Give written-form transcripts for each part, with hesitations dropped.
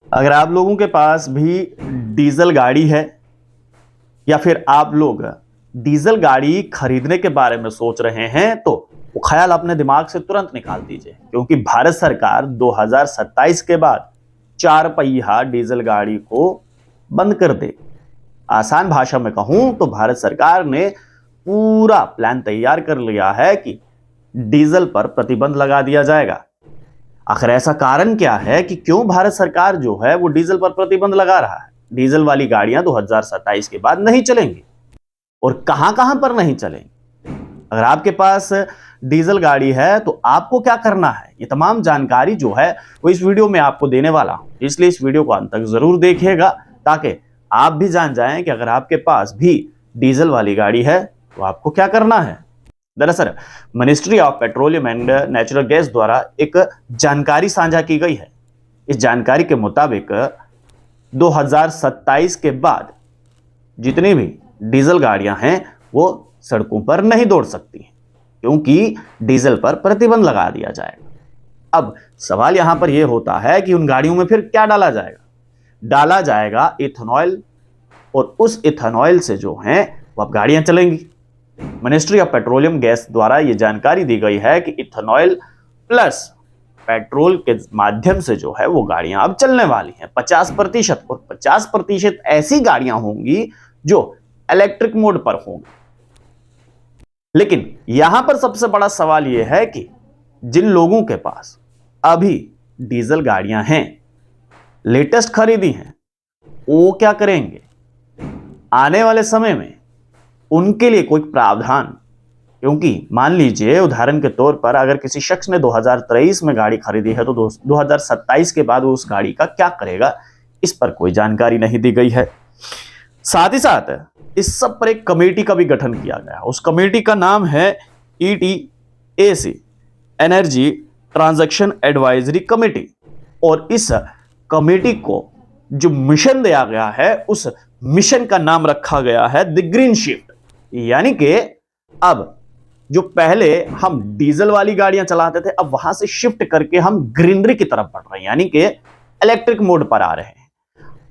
अगर आप लोगों के पास भी डीजल गाड़ी है या फिर आप लोग डीजल गाड़ी खरीदने के बारे में सोच रहे हैं तो वो ख्याल अपने दिमाग से तुरंत निकाल दीजिए, क्योंकि भारत सरकार 2027 के बाद 4 पहिया डीजल गाड़ी को बंद कर दे। आसान भाषा में कहूं तो भारत सरकार ने पूरा प्लान तैयार कर लिया है कि डीजल पर प्रतिबंध लगा दिया जाएगा। आखिर ऐसा कारण क्या है कि क्यों भारत सरकार जो है वो डीजल पर प्रतिबंध लगा रहा है? डीजल वाली गाड़ियां 2027 के बाद नहीं चलेंगी और कहां कहां पर नहीं चलेंगी। अगर आपके पास डीजल गाड़ी है तो आपको क्या करना है, ये तमाम जानकारी जो है वो इस वीडियो में आपको देने वाला हूं, इसलिए इस वीडियो को अंत तक जरूर देखिएगा ताकि आप भी जान जाएं कि अगर आपके पास भी डीजल वाली गाड़ी है तो आपको क्या करना है। दरअसल ministry of petroleum and natural gas द्वारा एक जानकारी साझा की गई है। इस जानकारी के मुताबिक 2027 के बाद जितनी भी डीजल गाड़ियां हैं वो सड़कों पर नहीं दौड़ सकती हैं, क्योंकि डीजल पर प्रतिबंध लगा दिया जाएगा। अब सवाल यहां पर यह होता है कि उन गाड़ियों में फिर क्या डाला जाएगा? डाला जाएगा इथेनॉल, और उस इथेनॉल से जो है वो अब गाड़ियां चलेंगी। मिनिस्ट्री ऑफ पेट्रोलियम गैस द्वारा यह जानकारी दी गई है कि इथेनॉल प्लस पेट्रोल के माध्यम से जो है वो गाड़ियां अब चलने वाली हैं 50%, और 50% ऐसी गाड़ियां होंगी जो इलेक्ट्रिक मोड पर होंगी। लेकिन यहां पर सबसे बड़ा सवाल यह है कि जिन लोगों के पास अभी डीजल गाड़ियां हैं, लेटेस्ट खरीदी हैं, वो क्या करेंगे? आने वाले समय में उनके लिए कोई प्रावधान? क्योंकि मान लीजिए उदाहरण के तौर पर अगर किसी शख्स ने 2023 में गाड़ी खरीदी है तो 2027 के बाद वो उस गाड़ी का क्या करेगा, इस पर कोई जानकारी नहीं दी गई है। साथ ही साथ इस सब पर एक कमेटी का भी गठन किया गया। उस कमेटी का नाम है ETAC, energy transaction advisory committee, और इस कमेटी को जो मिशन दिया गया है उस मिशन का नाम रखा गया है द ग्रीन शिफ्ट। यानी कि अब जो पहले हम डीजल वाली गाड़ियां चलाते थे, अब वहां से शिफ्ट करके हम ग्रीनरी की तरफ बढ़ रहे हैं, यानी कि इलेक्ट्रिक मोड पर आ रहे हैं।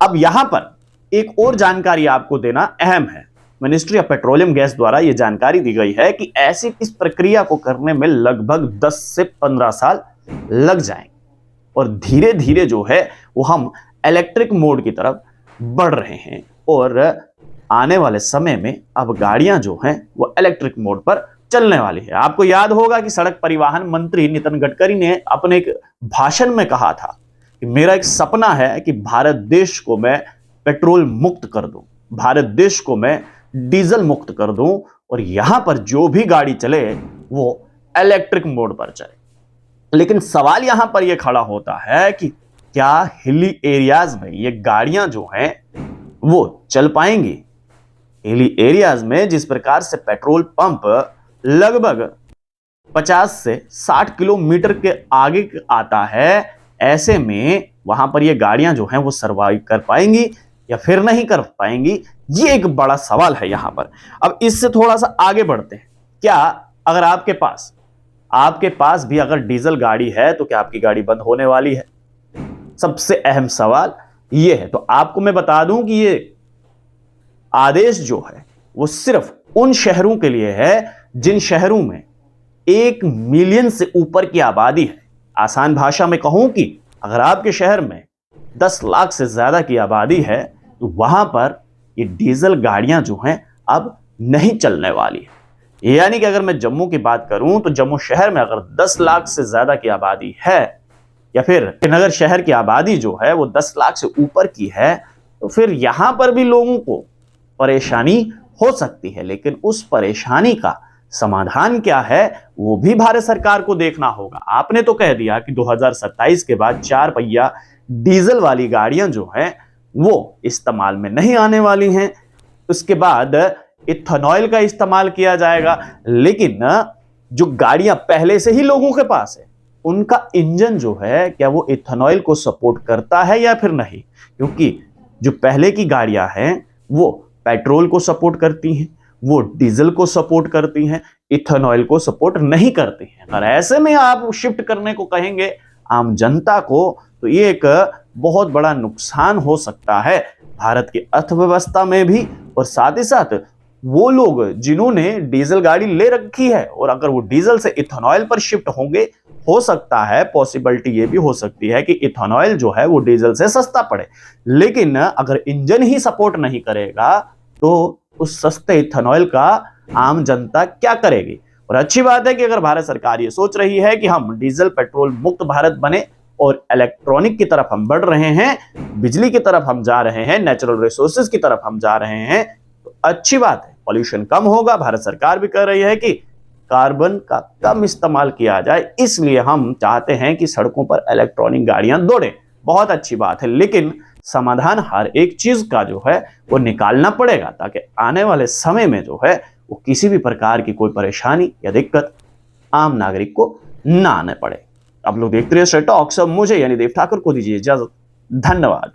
अब यहां पर एक और जानकारी आपको देना अहम है। मिनिस्ट्री ऑफ पेट्रोलियम गैस द्वारा यह जानकारी दी गई है कि ऐसी इस प्रक्रिया को करने में लगभग 10 से 15 साल लग जाएंगे, और धीरे धीरे जो है वो हम इलेक्ट्रिक मोड की तरफ बढ़ रहे हैं, और आने वाले समय में अब गाड़ियां जो हैं वो इलेक्ट्रिक मोड पर चलने वाली है। आपको याद होगा कि सड़क परिवहन मंत्री नितिन गडकरी ने अपने एक भाषण में कहा था कि मेरा एक सपना है कि भारत देश को मैं पेट्रोल मुक्त कर दूं, भारत देश को मैं डीजल मुक्त कर दूं, और यहां पर जो भी गाड़ी चले वो इलेक्ट्रिक मोड पर चले। लेकिन सवाल यहां पर यह खड़ा होता है कि क्या हिली एरियाज में ये गाड़ियां जो हैं वो चल पाएंगी? हिली एरियाज में जिस प्रकार से पेट्रोल पंप लगभग 50 से 60 किलोमीटर के आगे आता है, ऐसे में वहां पर ये गाड़ियां जो हैं वो सर्वाइव कर पाएंगी या फिर नहीं कर पाएंगी, ये एक बड़ा सवाल है यहां पर। अब इससे थोड़ा सा आगे बढ़ते हैं। क्या अगर आपके पास भी अगर डीजल गाड़ी है तो क्या आपकी गाड़ी बंद होने वाली है? सबसे अहम सवाल ये है। तो आपको मैं बता दूं कि ये आदेश जो है वो सिर्फ उन शहरों के लिए है जिन शहरों में 1 मिलियन से ऊपर की आबादी है। आसान भाषा में कहूं कि अगर आपके शहर में 10 लाख से ज्यादा की आबादी है तो वहां पर ये डीजल गाड़ियां जो हैं अब नहीं चलने वाली है। यानी कि अगर मैं जम्मू की बात करूं तो जम्मू शहर में अगर 10 लाख से ज्यादा की आबादी है, या फिर नगर शहर की आबादी जो है वो 10 लाख से ऊपर की है, तो फिर यहां पर भी लोगों को परेशानी हो सकती है। लेकिन उस परेशानी का समाधान क्या है वो भी भारत सरकार को देखना होगा। आपने तो कह दिया कि 2027 के बाद 4 पहिया डीजल वाली गाड़ियां जो हैं वो इस्तेमाल में नहीं आने वाली हैं, उसके बाद इथेनॉल का इस्तेमाल किया जाएगा। लेकिन जो गाड़ियां पहले से ही लोगों के पास है उनका इंजन जो है क्या वो इथेनॉल को सपोर्ट करता है या फिर नहीं? क्योंकि जो पहले की गाड़ियां हैं वो पेट्रोल को सपोर्ट करती हैं, वो डीजल को सपोर्ट करती हैं, इथेनॉल को सपोर्ट नहीं करती हैं। अगर ऐसे में आप शिफ्ट करने को कहेंगे आम जनता को तो ये एक बहुत बड़ा नुकसान हो सकता है भारत की अर्थव्यवस्था में भी, और साथ ही साथ वो लोग जिन्होंने डीजल गाड़ी ले रखी है और अगर वो डीजल से इथेनॉल पर शिफ्ट होंगे, हो सकता है पॉसिबिलिटी ये भी हो सकती है कि इथेनॉल जो है वो डीजल से सस्ता पड़े। लेकिन अगर इंजन ही सपोर्ट नहीं करेगा तो उस सस्ते इथेनॉल का आम जनता क्या करेगी। और अच्छी बात है कि अगर भारत सरकार ये सोच रही है कि हम डीजल पेट्रोल मुक्त भारत बने और इलेक्ट्रॉनिक की तरफ हम बढ़ रहे हैं, बिजली की तरफ हम जा रहे हैं, नेचुरल रिसोर्सेज की तरफ हम जा रहे हैं, तो अच्छी बात है, पॉल्यूशन कम होगा। भारत सरकार भी कह रही है कि कार्बन का कम इस्तेमाल किया जाए, इसलिए हम चाहते हैं कि सड़कों पर इलेक्ट्रॉनिक गाड़ियां दौड़े। बहुत अच्छी बात है, लेकिन समाधान हर एक चीज का जो है वो निकालना पड़ेगा ताकि आने वाले समय में जो है वो किसी भी प्रकार की कोई परेशानी या दिक्कत आम नागरिक को ना आने पड़े। आप लोग देखते रहिए स्ट्रेट टॉक्स। मुझे यानी देव ठाकुर को दीजिए इजाजत। धन्यवाद।